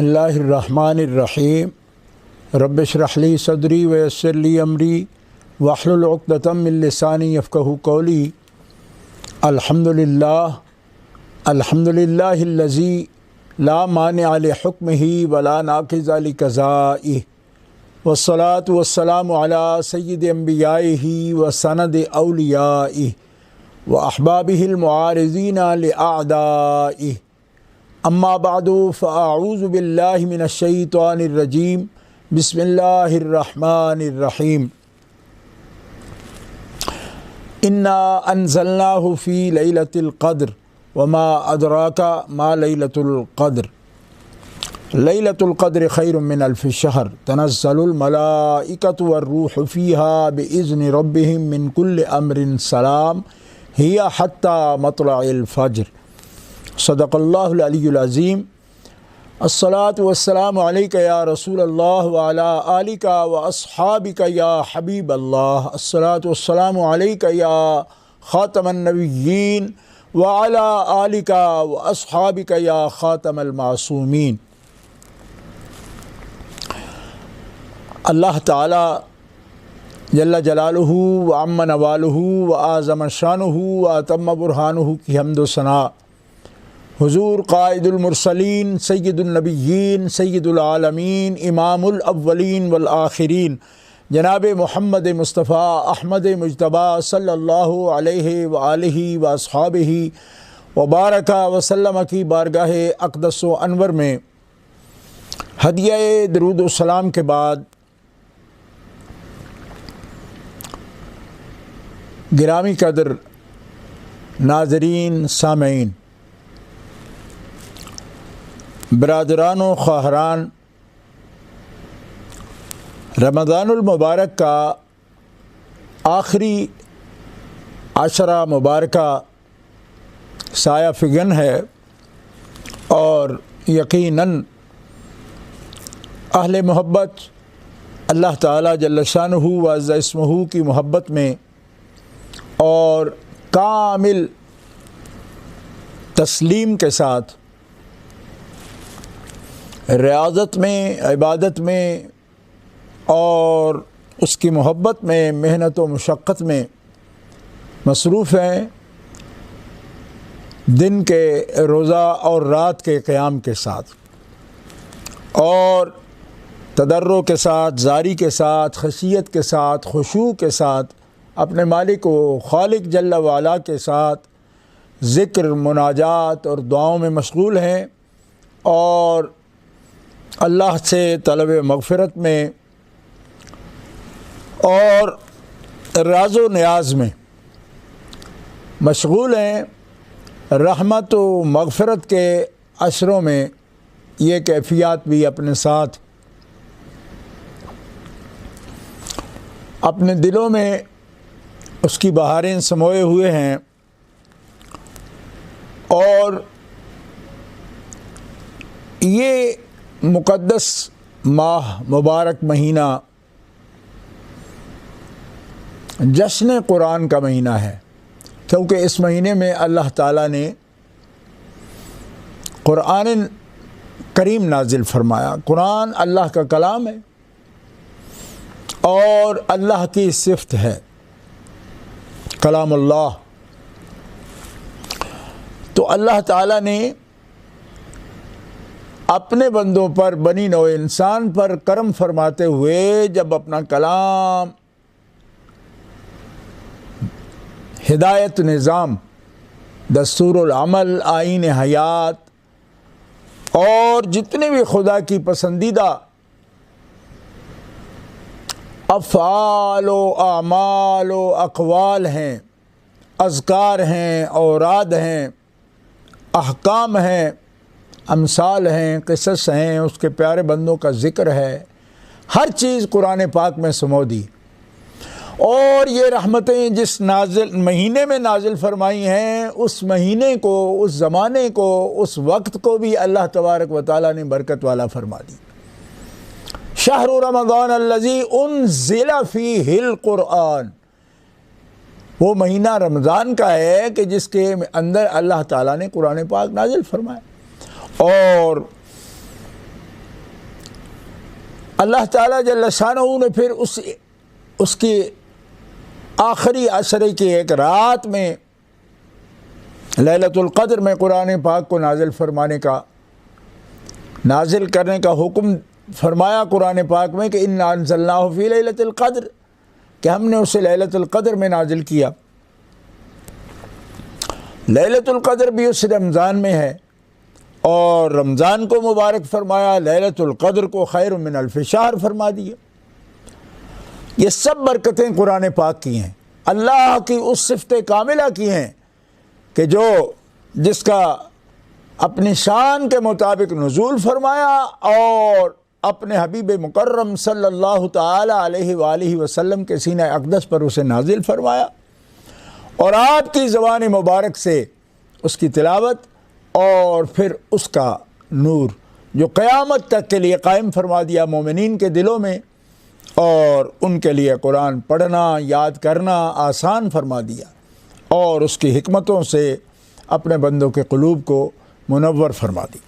اللہ الرحمن الرحیم رب اشرح لی صدری ویسر لی امری واحلل عقدۃ من لسانی یفقہوا قولی الحمدللہ الذی لا مانع لحکمہ ولا ناقض لقضائہ والصلاة والسلام علی سید انبیائہ وسند اولیائہ واحبابہ المعارضین لأعدائہ اما بعد فاعوذ باللہ من الشیطان الرجیم بسم اللہ الرحمن الرحیم انا انزلناہ فی لیلۃ القدر وما ادراک ما لیلۃ القدر لیلۃ القدر خیر من الف شہر تنزل الملائکۃ والروح فیہا باذن ربہم من کل امر سلام ہی حتی مطلع الفجر صدق اللہ العلی العظیم الصلاۃ والسلام علیک یا رسول اللہ وعلی آلک واصحابک یا حبیب اللہ الصلاۃ والسلام علیک یا خاتم النبیین وعلی آلک واصحابک یا خاتم المعصومین۔ اللہ تعالی جل جلالہ وعم نوالہ وعظم شانہ واتم برہانہ کی حمد و ثنا حضور قائد المرسلین سید النبیین سید العالمین امام الاولین والآخرین جناب محمد مصطفیٰ احمد مجتبیٰ صلی اللہ علیہ وآلہ واصحابہ وبارک وسلم کی بارگاہ اقدس و انور میں ہدیہ درود و سلام کے بعد گرامی قدر ناظرین سامعین برادران و خواہران، رمضان المبارک کا آخری عشرہ مبارکہ سایہ فگن ہے اور یقیناً اہل محبت اللہ تعالی جل شانہ و عز اسمہ کی محبت میں اور کامل تسلیم کے ساتھ ریاضت میں، عبادت میں اور اس کی محبت میں، محنت و مشقت میں مصروف ہیں، دن کے روزہ اور رات کے قیام کے ساتھ اور تضرع کے ساتھ، زاری کے ساتھ، خشیت کے ساتھ، خشوع کے ساتھ اپنے مالک و خالق جل وعلا کے ساتھ ذکر، مناجات اور دعاؤں میں مشغول ہیں اور اللہ سے طلب مغفرت میں اور راز و نیاز میں مشغول ہیں۔ رحمت و مغفرت کے عشروں میں یہ کیفیات بھی اپنے ساتھ اپنے دلوں میں اس کی بہاریں سموئے ہوئے ہیں اور یہ مقدس ماہ، مبارک مہینہ جشن قرآن کا مہینہ ہے، کیونکہ اس مہینے میں اللہ تعالیٰ نے قرآن کریم نازل فرمایا۔ قرآن اللہ کا کلام ہے اور اللہ کی صفت ہے، کلام اللہ۔ تو اللہ تعالیٰ نے اپنے بندوں پر، بنی نوع انسان پر کرم فرماتے ہوئے جب اپنا کلام، ہدایت نظام، دستور العمل، آئین حیات اور جتنے بھی خدا کی پسندیدہ افعال و اعمال و اقوال ہیں، اذکار ہیں، اوراد ہیں، احکام ہیں، امثال ہیں، قصص ہیں، اس کے پیارے بندوں کا ذکر ہے، ہر چیز قرآن پاک میں سمو دی۔ اور یہ رحمتیں جس مہینے میں نازل فرمائی ہیں، اس مہینے کو، اس زمانے کو، اس وقت کو بھی اللہ تبارک و تعالیٰ نے برکت والا فرما دی۔ شہر رمضان الذی انزل فیہ القرآن، وہ مہینہ رمضان کا ہے کہ جس کے اندر اللہ تعالیٰ نے قرآن پاک نازل فرمایا۔ اور اللہ تعالیٰ جل شانہ نے پھر اس کی آخری عشرے کی ایک رات میں لیلۃ القدر میں قرآن پاک کو نازل کرنے کا حکم فرمایا قرآن پاک میں کہ انا انزلناہ فی لیلۃ القدر، کہ ہم نے اسے لیلۃ القدر میں نازل کیا۔ لیلۃ القدر بھی اس رمضان میں ہے، اور رمضان کو مبارک فرمایا، لیلۃ القدر کو خیر من الف شہر فرما دیا۔ یہ سب برکتیں قرآن پاک کی ہیں، اللہ کی اس صفت کاملہ کی ہیں کہ جس کا اپنی شان کے مطابق نزول فرمایا اور اپنے حبیب مکرم صلی اللہ تعالی علیہ وآلہ وسلم کے سینہ اقدس پر اسے نازل فرمایا، اور آپ کی زبان مبارک سے اس کی تلاوت اور پھر اس کا نور جو قیامت تک کے لیے قائم فرما دیا مومنین کے دلوں میں، اور ان کے لیے قرآن پڑھنا یاد کرنا آسان فرما دیا، اور اس کی حکمتوں سے اپنے بندوں کے قلوب کو منور فرما دی۔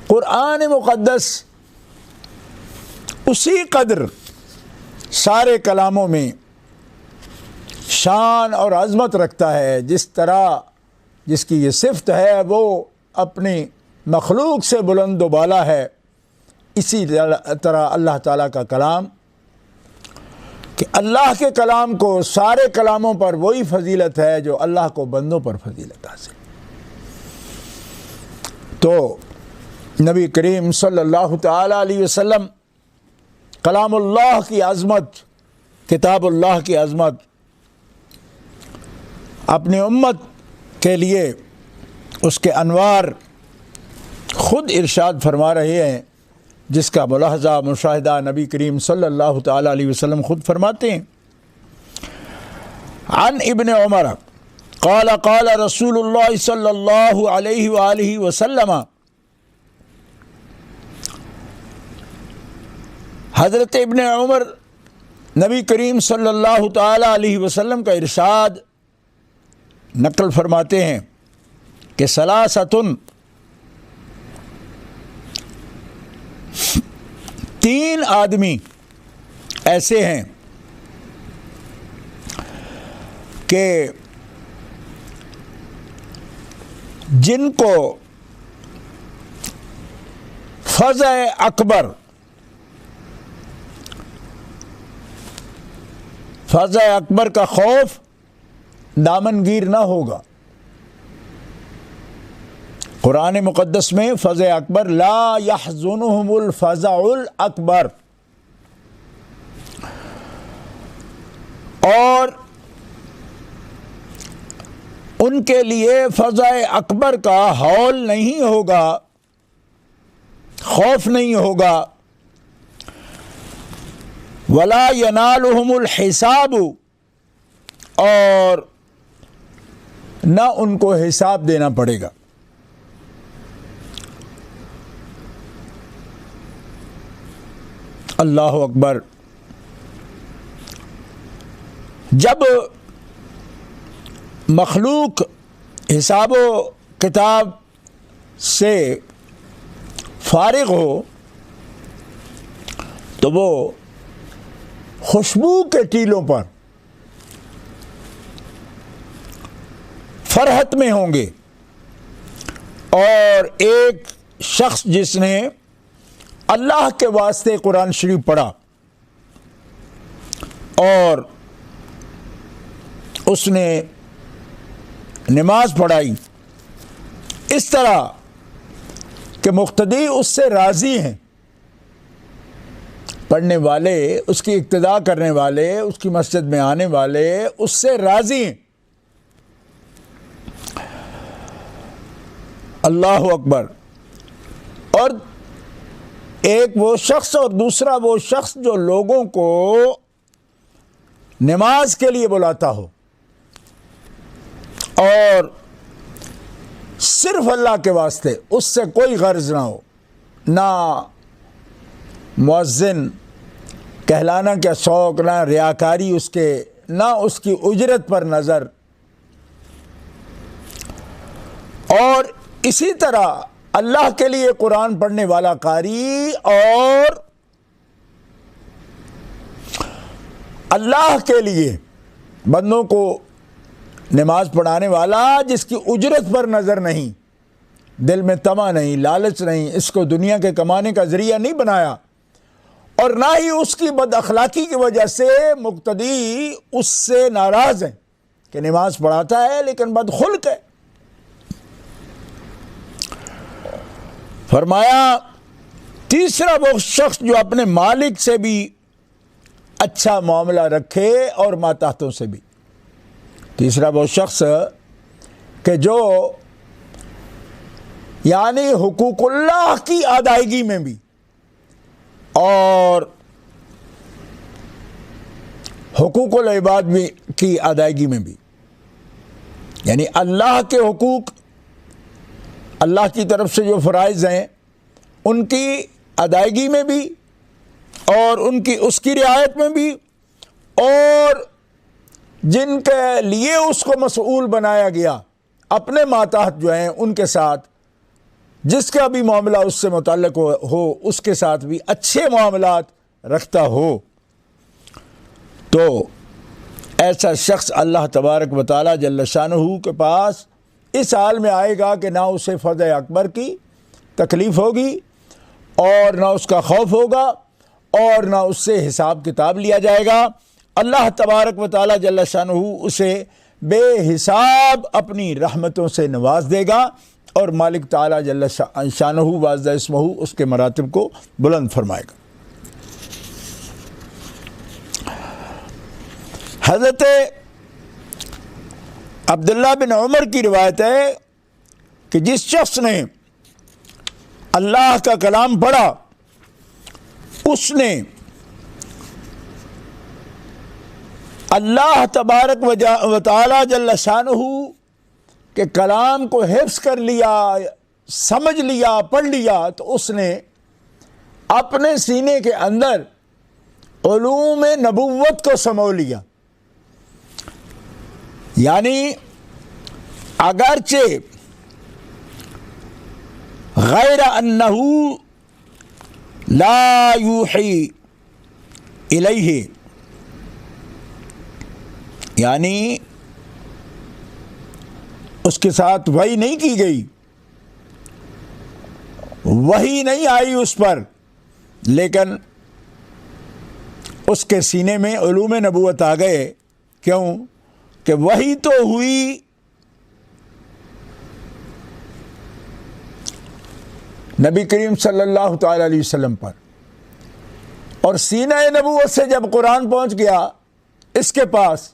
قرآن مقدس اسی قدر سارے کلاموں میں شان اور عظمت رکھتا ہے جس کی یہ صفت ہے، وہ اپنی مخلوق سے بلند و بالا ہے۔ اسی طرح اللہ تعالیٰ کا کلام، کہ اللہ کے کلام کو سارے کلاموں پر وہی فضیلت ہے جو اللہ کو بندوں پر فضیلت حاصل۔ تو نبی کریم صلی اللہ تعالی علیہ وسلم کلام اللہ کی عظمت، کتاب اللہ کی عظمت اپنی امت کے لیے اس کے انوار خود ارشاد فرما رہے ہیں، جس کا ملاحظہ مشاہدہ نبی کریم صلی اللہ تعالی علیہ وسلم خود فرماتے ہیں۔ عن ابن عمر قال قال رسول اللہ صلی اللہ علیہ وآلہ وسلم، حضرت ابن عمر نبی کریم صلی اللہ تعالی علیہ وسلم کا ارشاد نقل فرماتے ہیں کہ ثلاثۃ، تین آدمی ایسے ہیں کہ جن کو فزع اکبر کا خوف دامنگیر نہ ہوگا۔ قرآن مقدس میں فزع اکبر، لا يحزنهم الفزع الاکبر، اور ان کے لیے فزع اکبر کا ہول نہیں ہوگا، خوف نہیں ہوگا۔ ولا ينالهم الحساب، اور نہ ان کو حساب دینا پڑے گا۔ اللہ اکبر۔ جب مخلوق حساب و کتاب سے فارغ ہو تو وہ خوشبو کے ٹیلوں پر فرحت میں ہوں گے، اور ایک شخص جس نے اللہ کے واسطے قرآن شریف پڑھا اور اس نے نماز پڑھائی اس طرح کہ مقتدی اس سے راضی ہیں، پڑھنے والے، اس کی اقتداء کرنے والے، اس کی مسجد میں آنے والے اس سے راضی ہیں۔ اللہ اکبر۔ اور ایک وہ شخص اور دوسرا وہ شخص جو لوگوں کو نماز کے لیے بلاتا ہو اور صرف اللہ کے واسطے، اس سے کوئی غرض نہ ہو، نہ مؤذن کہلانا کا شوق، نہ ریاکاری اس کے، نہ اس کی اجرت پر نظر۔ اور اسی طرح اللہ کے لیے قرآن پڑھنے والا قاری اور اللہ کے لیے بندوں کو نماز پڑھانے والا جس کی اجرت پر نظر نہیں، دل میں طمع نہیں، لالچ نہیں، اس کو دنیا کے کمانے کا ذریعہ نہیں بنایا، اور نہ ہی اس کی بد اخلاقی کی وجہ سے مقتدی اس سے ناراض ہیں کہ نماز پڑھاتا ہے لیکن بد خلق ہے۔ فرمایا تیسرا وہ شخص جو اپنے مالک سے بھی اچھا معاملہ رکھے اور ماتحتوں سے بھی۔ تیسرا وہ شخص کہ جو یعنی حقوق اللہ کی ادائیگی میں بھی اور حقوق العباد بھی کی ادائیگی میں بھی، یعنی اللہ کے حقوق، اللہ کی طرف سے جو فرائض ہیں ان کی ادائیگی میں بھی اور اس کی رعایت میں بھی، اور جن کے لیے اس کو مسئول بنایا گیا اپنے ماتحت جو ہیں ان کے ساتھ، جس کا بھی معاملہ اس سے متعلق ہو اس کے ساتھ بھی اچھے معاملات رکھتا ہو، تو ایسا شخص اللہ تبارک و تعالی جل شانہ کے پاس اس حال میں آئے گا کہ نہ اسے فضح اکبر کی تکلیف ہوگی اور نہ اس کا خوف ہوگا اور نہ اس سے حساب کتاب لیا جائے گا۔ اللہ تبارک و تعالی جل شانہ اسے بے حساب اپنی رحمتوں سے نواز دے گا، اور مالک تعالی جل شانہ واعظ اسمہ اس کے مراتب کو بلند فرمائے گا۔ حضرت عبداللہ بن عمر کی روایت ہے کہ جس شخص نے اللہ کا کلام پڑھا اس نے اللہ تبارک و تعالی جل شانہ کہ کلام کو حفظ کر لیا، سمجھ لیا، پڑھ لیا، تو اس نے اپنے سینے کے اندر علوم نبوت کو سمو لیا۔ یعنی اگرچہ غیر انہ لا یوحی الیہ، یعنی اس کے ساتھ وحی نہیں کی گئی، وحی نہیں آئی اس پر، لیکن اس کے سینے میں علوم نبوت آ گئے۔ کیوں کہ وحی تو ہوئی نبی کریم صلی اللہ تعالی علیہ وسلم پر، اور سینہ نبوت سے جب قرآن پہنچ گیا اس کے پاس،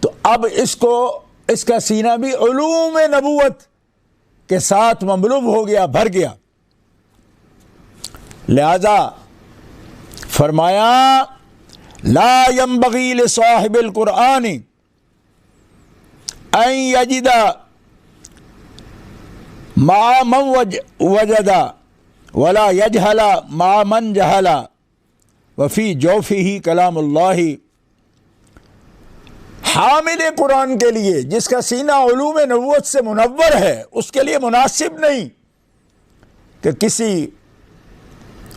تو اب اس کا سینہ بھی علوم نبوت کے ساتھ مملو ہو گیا، بھر گیا۔ لہذا فرمایا لا ينبغي لصاحب القرآن ان یجد مع من وجد ولا یجہل مع من جہل وفی جوفہ کلام اللہ۔ حامل قرآن کے لیے جس کا سینہ علوم نبوت سے منور ہے، اس کے لیے مناسب نہیں کہ کسی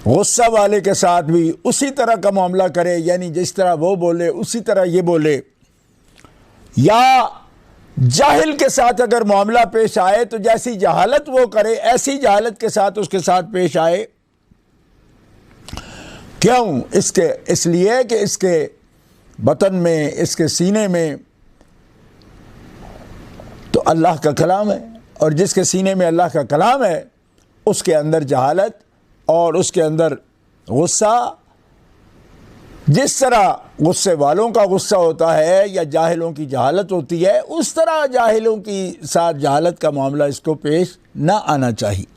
غصہ والے کے ساتھ بھی اسی طرح کا معاملہ کرے، یعنی جس طرح وہ بولے اسی طرح یہ بولے، یا جاہل کے ساتھ اگر معاملہ پیش آئے تو جیسی جہالت وہ کرے ایسی جہالت کے ساتھ اس کے ساتھ پیش آئے۔ کیوں؟ اس لیے کہ اس کے بطن میں، اس کے سینے میں تو اللہ کا کلام ہے، اور جس کے سینے میں اللہ کا کلام ہے اس کے اندر جہالت اور اس کے اندر غصہ، جس طرح غصے والوں کا غصہ ہوتا ہے یا جاہلوں کی جہالت ہوتی ہے، اس طرح جاہلوں کی ساتھ جہالت کا معاملہ اس کو پیش نہ آنا چاہیے۔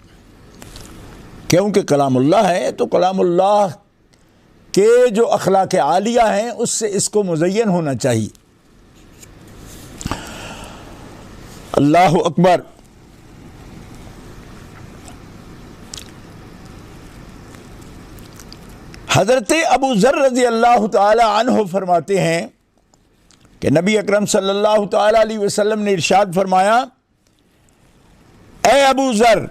کیونکہ کلام اللہ ہے تو کلام اللہ کے جو اخلاق عالیہ ہیں اس سے اس کو مزین ہونا چاہیے۔ اللہ اکبر۔ حضرت ابو ذر رضی اللہ تعالی عنہ فرماتے ہیں کہ نبی اکرم صلی اللہ تعالی علیہ وسلم نے ارشاد فرمایا، اے ابو ذر،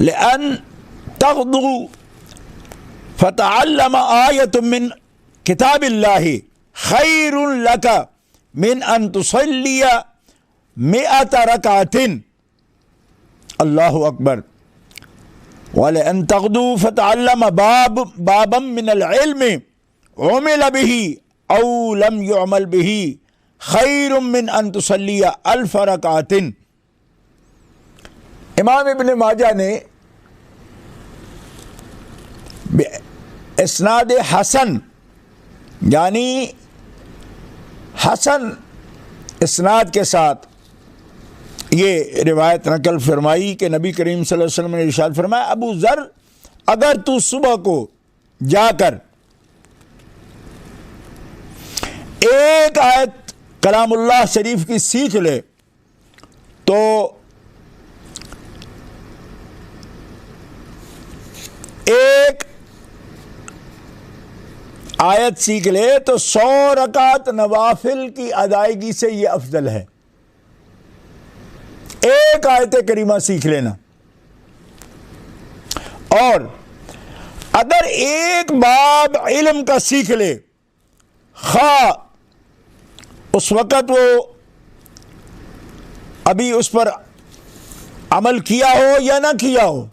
لأن تغدو فتعلم آیۃ من کتاب اللہ خیر لک من ان تصلی 100 رکعۃ. اللہ اکبر. وَلَأَن تَغْدُو فَتَعَلَّمَ بابا من العلم عمل به او لم يعمل به خیر من ان تصلی 1000 رکعۃ. امام ابن ماجہ نے اسناد حسن یعنی حسن اسناد کے ساتھ یہ روایت نقل فرمائی کہ نبی کریم صلی اللہ علیہ وسلم نے ارشاد فرمایا، ابو ذر اگر تو صبح کو جا کر ایک آیت کلام اللہ شریف کی سیکھ لے تو ایک آیت سیکھ لے تو 100 رکعت نوافل کی ادائیگی سے یہ افضل ہے. ایک آیت کریمہ سیکھ لینا. اور اگر ایک باب علم کا سیکھ لے، خواہ اس وقت وہ ابھی اس پر عمل کیا ہو یا نہ کیا ہو،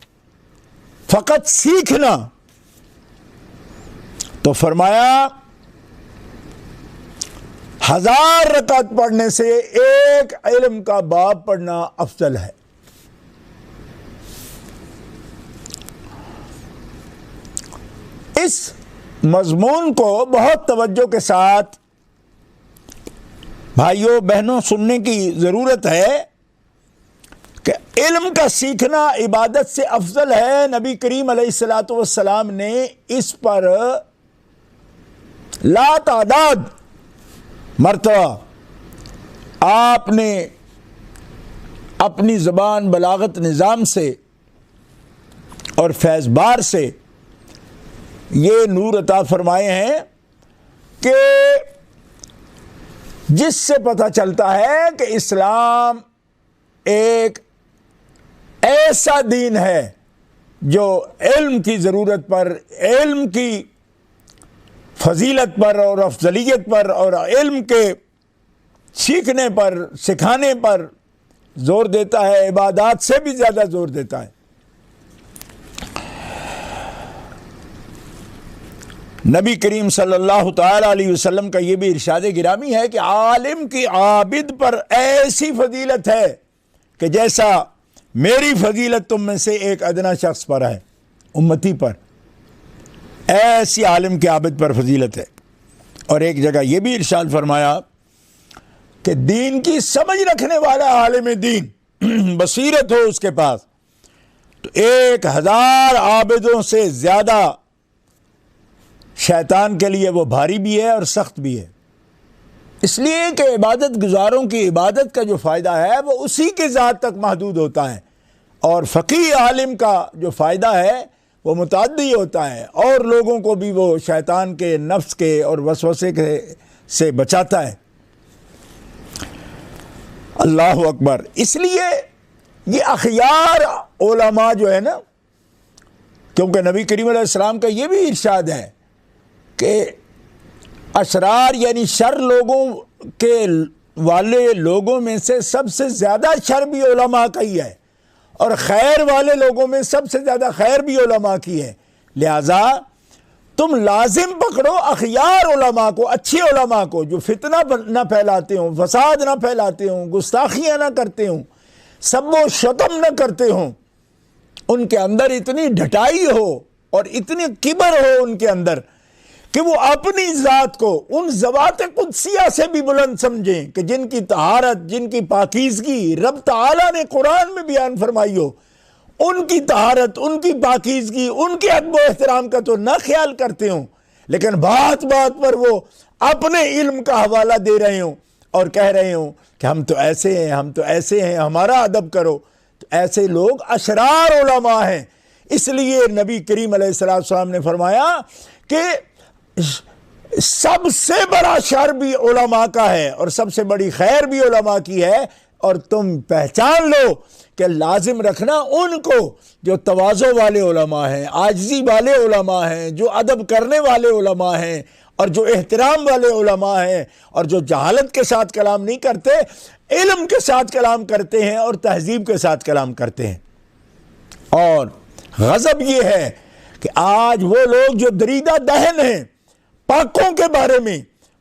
فقط سیکھنا، تو فرمایا 1000 رکعت پڑھنے سے ایک علم کا باب پڑھنا افضل ہے. اس مضمون کو بہت توجہ کے ساتھ بھائیوں بہنوں سننے کی ضرورت ہے کہ علم کا سیکھنا عبادت سے افضل ہے. نبی کریم علیہ الصلوۃ والسلام نے اس پر لا تعداد مرتبہ آپ نے اپنی زبان بلاغت نظام سے اور فیض بار سے یہ نور عطا فرمائے ہیں کہ جس سے پتہ چلتا ہے کہ اسلام ایک ایسا دین ہے جو علم کی ضرورت پر، علم کی فضیلت پر اور افضلیت پر اور علم کے سیکھنے پر سکھانے پر زور دیتا ہے، عبادات سے بھی زیادہ زور دیتا ہے. نبی کریم صلی اللہ تعالی علیہ وسلم کا یہ بھی ارشاد گرامی ہے کہ عالم کی عابد پر ایسی فضیلت ہے کہ جیسا میری فضیلت تم میں سے ایک ادنا شخص پر ہے، امتی پر، ایسی عالم کے عابد پر فضیلت ہے. اور ایک جگہ یہ بھی ارشاد فرمایا کہ دین کی سمجھ رکھنے والا عالم دین بصیرت ہو اس کے پاس تو 1000 عابدوں سے زیادہ شیطان کے لیے وہ بھاری بھی ہے اور سخت بھی ہے. اس لیے کہ عبادت گزاروں کی عبادت کا جو فائدہ ہے وہ اسی کی ذات تک محدود ہوتا ہے، اور فقیہ عالم کا جو فائدہ ہے وہ متعدی ہوتا ہے، اور لوگوں کو بھی وہ شیطان کے، نفس کے اور وسوسے کے سے بچاتا ہے. اللہ اکبر. اس لیے یہ اخیار علماء جو ہے نا، کیونکہ نبی کریم علیہ السلام کا یہ بھی ارشاد ہے کہ اشرار یعنی شر لوگوں کے والے لوگوں میں سے سب سے زیادہ شر بھی علماء کا ہی ہے، اور خیر والے لوگوں میں سب سے زیادہ خیر بھی علماء کی ہے. لہذا تم لازم پکڑو اخیار علماء کو، اچھے علماء کو، جو فتنہ نہ پھیلاتے ہوں، فساد نہ پھیلاتے ہوں، گستاخیاں نہ کرتے ہوں، سب و شتم نہ کرتے ہوں. ان کے اندر اتنی ڈھٹائی ہو اور اتنی کبر ہو ان کے اندر کہ وہ اپنی ذات کو ان ذوات قدسیہ سے بھی بلند سمجھیں کہ جن کی طہارت، جن کی پاکیزگی رب تعالیٰ نے قرآن میں بیان فرمائی ہو، ان کی طہارت، ان کی پاکیزگی، ان کے ادب و احترام کا تو نہ خیال کرتے ہوں، لیکن بات بات پر وہ اپنے علم کا حوالہ دے رہے ہوں اور کہہ رہے ہوں کہ ہم تو ایسے ہیں، ہم تو ایسے ہیں، ہمارا ادب کرو. تو ایسے لوگ اشرار علماء ہیں. اس لیے نبی کریم علیہ السلام نے فرمایا کہ سب سے بڑا شر بھی علماء کا ہے اور سب سے بڑی خیر بھی علماء کی ہے. اور تم پہچان لو کہ لازم رکھنا ان کو جو تواضع والے علماء ہیں، عاجزی والے علماء ہیں، جو ادب کرنے والے علماء ہیں، اور جو احترام والے علماء ہیں، اور جو جہالت کے ساتھ کلام نہیں کرتے، علم کے ساتھ کلام کرتے ہیں اور تہذیب کے ساتھ کلام کرتے ہیں۔ اور غضب یہ ہے کہ آج وہ لوگ جو دریدہ دہن ہیں پاکوں کے بارے میں،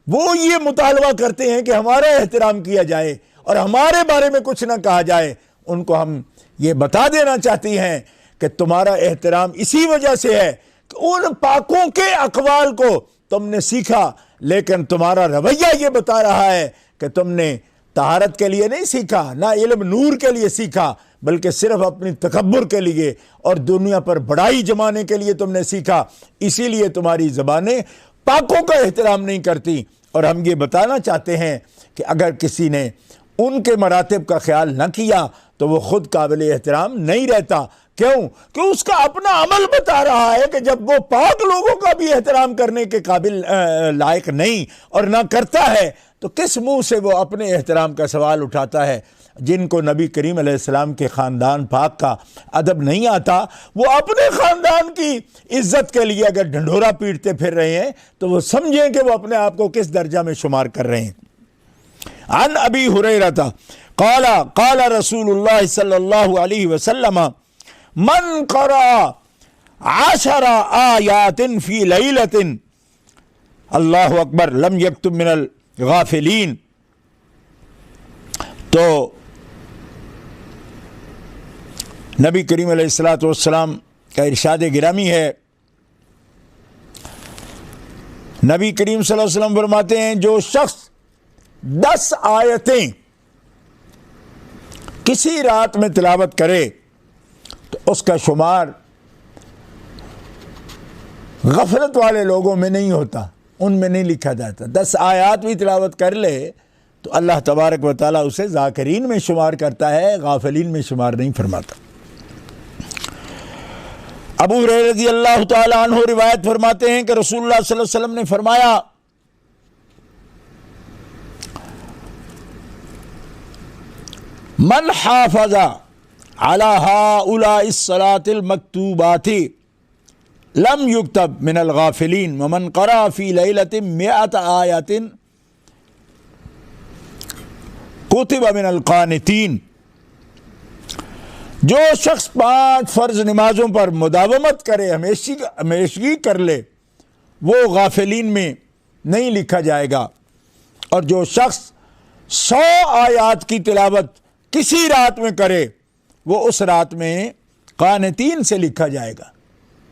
وہ یہ مطالبہ کرتے ہیں کہ ہمارا احترام کیا جائے اور ہمارے بارے میں کچھ نہ کہا جائے، ان کو ہم یہ بتا دینا چاہتی ہیں کہ تمہارا احترام اسی وجہ سے ہے کہ ان پاکوں کے اقوال کو تم نے سیکھا، لیکن تمہارا رویہ یہ بتا رہا ہے کہ تم نے طہارت کے لیے نہیں سیکھا، نہ علم نور کے لیے سیکھا، بلکہ صرف اپنی تکبر کے لیے اور دنیا پر بڑائی جمانے کے لیے تم نے سیکھا، اسی لیے تمہاری زبانیں پاکوں کا احترام نہیں کرتی۔ اور ہم یہ بتانا چاہتے ہیں کہ اگر کسی نے ان کے مراتب کا خیال نہ کیا تو وہ خود قابل احترام نہیں رہتا۔ کیوں؟ کہ اس کا اپنا عمل بتا رہا ہے کہ جب وہ پاک لوگوں کا بھی احترام کرنے کے قابل لائق نہیں اور نہ کرتا ہے تو کس منہ سے وہ اپنے احترام کا سوال اٹھاتا ہے؟ جن کو نبی کریم علیہ السلام کے خاندان پاک کا ادب نہیں آتا، وہ اپنے خاندان کی عزت کے لیے اگر ڈھنڈورا پیٹتے پھر رہے ہیں تو وہ سمجھیں کہ وہ اپنے آپ کو کس درجہ میں شمار کر رہے ہیں۔ عن ابی ہریرہ قال قال رسول اللہ صلی اللہ علیہ وسلم من قرأ 10 آیات فی لیلۃ اللہ اکبر لم یکتب من الغافلین۔ تو نبی کریم علیہ الصلوۃ والسلام کا ارشاد گرامی ہے، نبی کریم صلی اللہ علیہ وسلم فرماتے ہیں جو شخص 10 آیتیں کسی رات میں تلاوت کرے تو اس کا شمار غفلت والے لوگوں میں نہیں ہوتا، ان میں نہیں لکھا جاتا۔ 10 آیات بھی تلاوت کر لے تو اللہ تبارک و تعالیٰ اسے ذاکرین میں شمار کرتا ہے، غافلین میں شمار نہیں فرماتا۔ ابو ہریرہ رضی اللہ تعالی عنہ روایت فرماتے ہیں کہ رسول اللہ صلی اللہ علیہ وسلم نے فرمایا من حافظ علی ہؤلاء الصلاة المکتوبات لم یکتب من الغافلین ومن قرأ فی لیلۃ 100 آیات کتب من القانتین۔ جو شخص 5 فرض نمازوں پر مداومت کرے، ہمیشگی کر لے، وہ غافلین میں نہیں لکھا جائے گا۔ اور جو شخص 100 آیات کی تلاوت کسی رات میں کرے وہ اس رات میں قانتین سے لکھا جائے گا،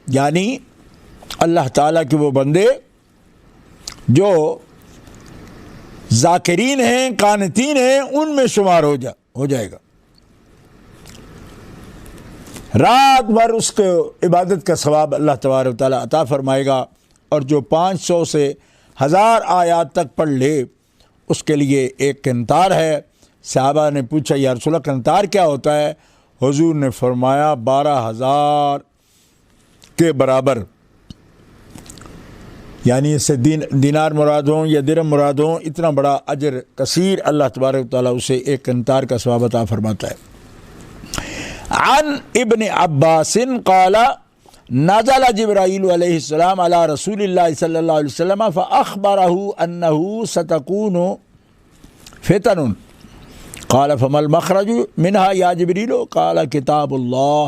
یعنی اللہ تعالیٰ کے وہ بندے جو ذاکرین ہیں، قانتین ہیں، ان میں شمار ہو جائے گا۔ رات بھر اس کو عبادت کا ثواب اللہ تبارک و تعالیٰ عطا فرمائے گا، اور جو 500 سے 1000 آیات تک پڑھ لے اس کے لیے ایک قنطار ہے۔ صحابہ نے پوچھا یا رسول اللہ قنطار کیا ہوتا ہے؟ حضور نے فرمایا 12,000 کے برابر، یعنی اس سے دینار مراد ہوں یا درہم مراد ہوں، اتنا بڑا اجر کثیر اللہ تبارک و تعالیٰ اسے ایک قنطار کا ثواب عطا فرماتا ہے۔ عن ابن عباس قال نزل جبرائیل علیہ السلام علی رسول اللہ صلی اللہ علیہ وسلم فأخبرہ انہ ستکون فتن قال فما المخرج منها یا جبریل قال کتاب اللہ۔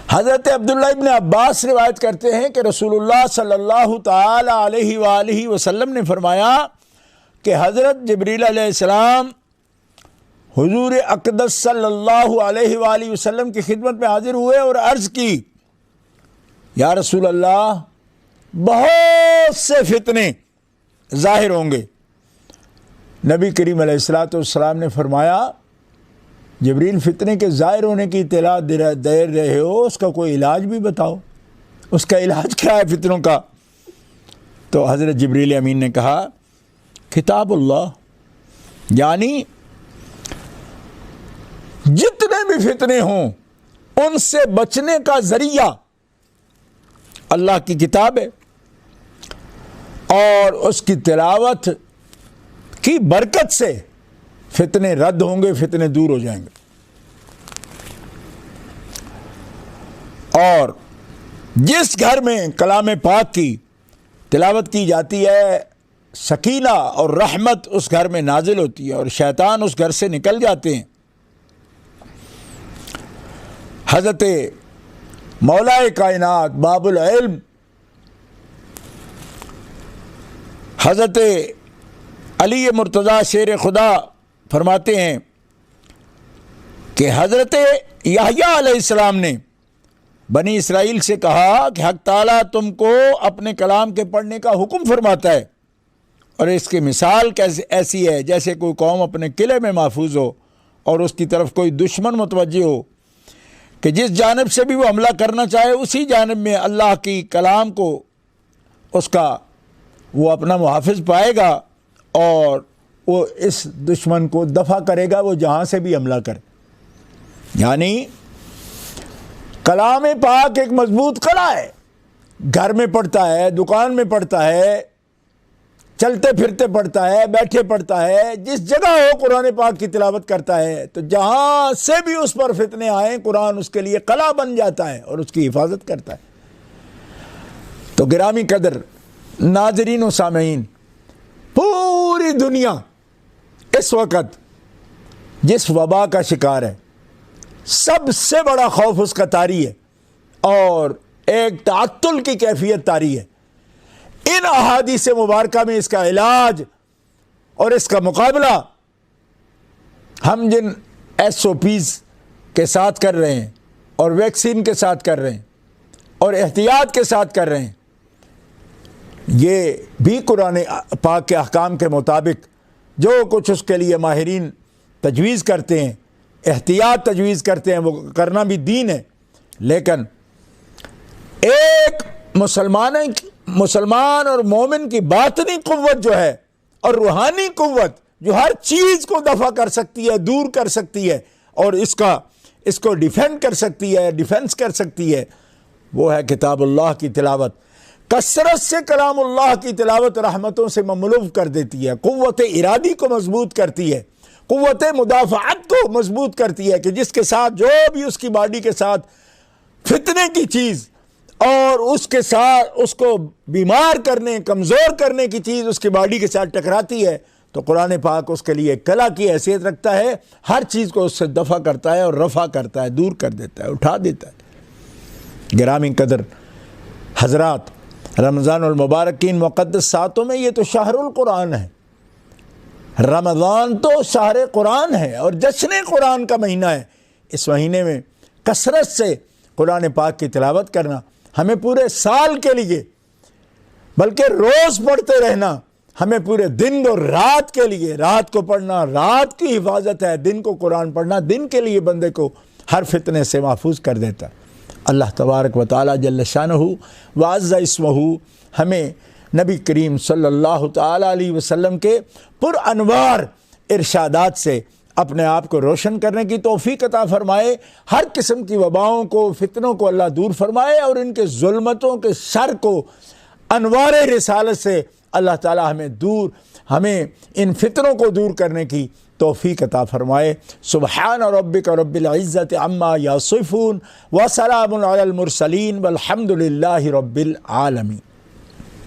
حضرت عبداللہ ابن عباس روایت کرتے ہیں کہ رسول اللہ صلی اللہ تعالی علیہ وآلہ وسلم نے فرمایا کہ حضرت جبریل علیہ السلام حضور اقدس صلی اللہ علیہ وآلہ وسلم کی خدمت میں حاضر ہوئے اور عرض کی یا رسول اللہ بہت سے فتنے ظاہر ہوں گے۔ نبی کریم علیہ السلام نے فرمایا جبریل فتنے کے ظاہر ہونے کی اطلاع دے رہے ہو، اس کا کوئی علاج بھی بتاؤ، اس کا علاج کیا ہے فتنوں کا؟ تو حضرت جبریل امین نے کہا کتاب اللہ، یعنی جتنے بھی فتنے ہوں ان سے بچنے کا ذریعہ اللہ کی کتاب ہے، اور اس کی تلاوت کی برکت سے فتنے رد ہوں گے، فتنے دور ہو جائیں گے۔ اور جس گھر میں کلام پاک کی تلاوت کی جاتی ہے، سکینہ اور رحمت اس گھر میں نازل ہوتی ہے اور شیطان اس گھر سے نکل جاتے ہیں۔ حضرت مولا کائنات باب العلم حضرت علی مرتضیٰ شیر خدا فرماتے ہیں کہ حضرت یحییٰ علیہ السلام نے بنی اسرائیل سے کہا کہ حق تعالیٰ تم کو اپنے کلام کے پڑھنے کا حکم فرماتا ہے، اور اس کی مثال کیسے ایسی ہے جیسے کوئی قوم اپنے قلعے میں محفوظ ہو اور اس کی طرف کوئی دشمن متوجہ ہو کہ جس جانب سے بھی وہ حملہ کرنا چاہے اسی جانب میں اللہ کی کلام کو اس کا وہ اپنا محافظ پائے گا اور وہ اس دشمن کو دفع کرے گا، وہ جہاں سے بھی حملہ کرے۔ یعنی کلام پاک ایک مضبوط قلعہ ہے، گھر میں پڑھتا ہے، دکان میں پڑھتا ہے، چلتے پھرتے پڑھتا ہے، بیٹھے پڑھتا ہے، جس جگہ ہو قرآن پاک کی تلاوت کرتا ہے تو جہاں سے بھی اس پر فتنے آئیں قرآن اس کے لیے قلعہ بن جاتا ہے اور اس کی حفاظت کرتا ہے۔ تو گرامی قدر ناظرین و سامعین، پوری دنیا اس وقت جس وبا کا شکار ہے، سب سے بڑا خوف اس کا طاری ہے اور ایک تعطل کی کیفیت طاری ہے۔ ان احادیث مبارکہ میں اس کا علاج اور اس کا مقابلہ ہم جن ایس او پیز کے ساتھ کر رہے ہیں اور ویکسین کے ساتھ کر رہے ہیں اور احتیاط کے ساتھ کر رہے ہیں، یہ بھی قرآن پاک کے احکام کے مطابق جو کچھ اس کے لیے ماہرین تجویز کرتے ہیں، احتیاط تجویز کرتے ہیں، وہ کرنا بھی دین ہے۔ لیکن ایک مسلمان اور مومن کی باطنی قوت جو ہے اور روحانی قوت جو ہر چیز کو دفع کر سکتی ہے، دور کر سکتی ہے اور اس کو ڈیفینڈ کر سکتی ہے، ڈیفینس کر سکتی ہے، وہ ہے کتاب اللہ کی تلاوت۔ کثرت سے کلام اللہ کی تلاوت رحمتوں سے مملو کر دیتی ہے، قوت ارادی کو مضبوط کرتی ہے، قوت مدافعت کو مضبوط کرتی ہے کہ جس کے ساتھ جو بھی اس کی باڈی کے ساتھ فتنے کی چیز اور اس کے ساتھ اس کو بیمار کرنے، کمزور کرنے کی چیز اس کی باڈی کے ساتھ ٹکراتی ہے تو قرآن پاک اس کے لیے کلا کی حیثیت رکھتا ہے، ہر چیز کو اس سے دفع کرتا ہے اور رفع کرتا ہے، دور کر دیتا ہے، اٹھا دیتا ہے۔ گرامی قدر حضرات، رمضان المبارک کی ان مقدس ساتوں میں یہ تو شہر القرآن ہے، رمضان تو شہر قرآن ہے اور جشن قرآن کا مہینہ ہے۔ اس مہینے میں کثرت سے قرآن پاک کی تلاوت کرنا ہمیں پورے سال کے لیے، بلکہ روز پڑھتے رہنا ہمیں پورے دن اور رات کے لیے، رات کو پڑھنا رات کی حفاظت ہے، دن کو قرآن پڑھنا دن کے لیے بندے کو ہر فتنے سے محفوظ کر دیتا ہے۔ اللہ تبارک و تعالی جل شانہ وعز اسمہ ہمیں نبی کریم صلی اللہ تعالی علیہ وسلم کے پر انوار ارشادات سے اپنے آپ کو روشن کرنے کی توفیق عطا فرمائے، ہر قسم کی وباؤں کو، فتنوں کو اللہ دور فرمائے اور ان کے ظلمتوں کے شر کو انوار رسالت سے اللہ تعالی ہمیں ان فتنوں کو دور کرنے کی توفیق عطا فرمائے۔ سبحان ربک رب العزت عما یصفون وسلام علی المرسلین والحمد للہ رب العالمین۔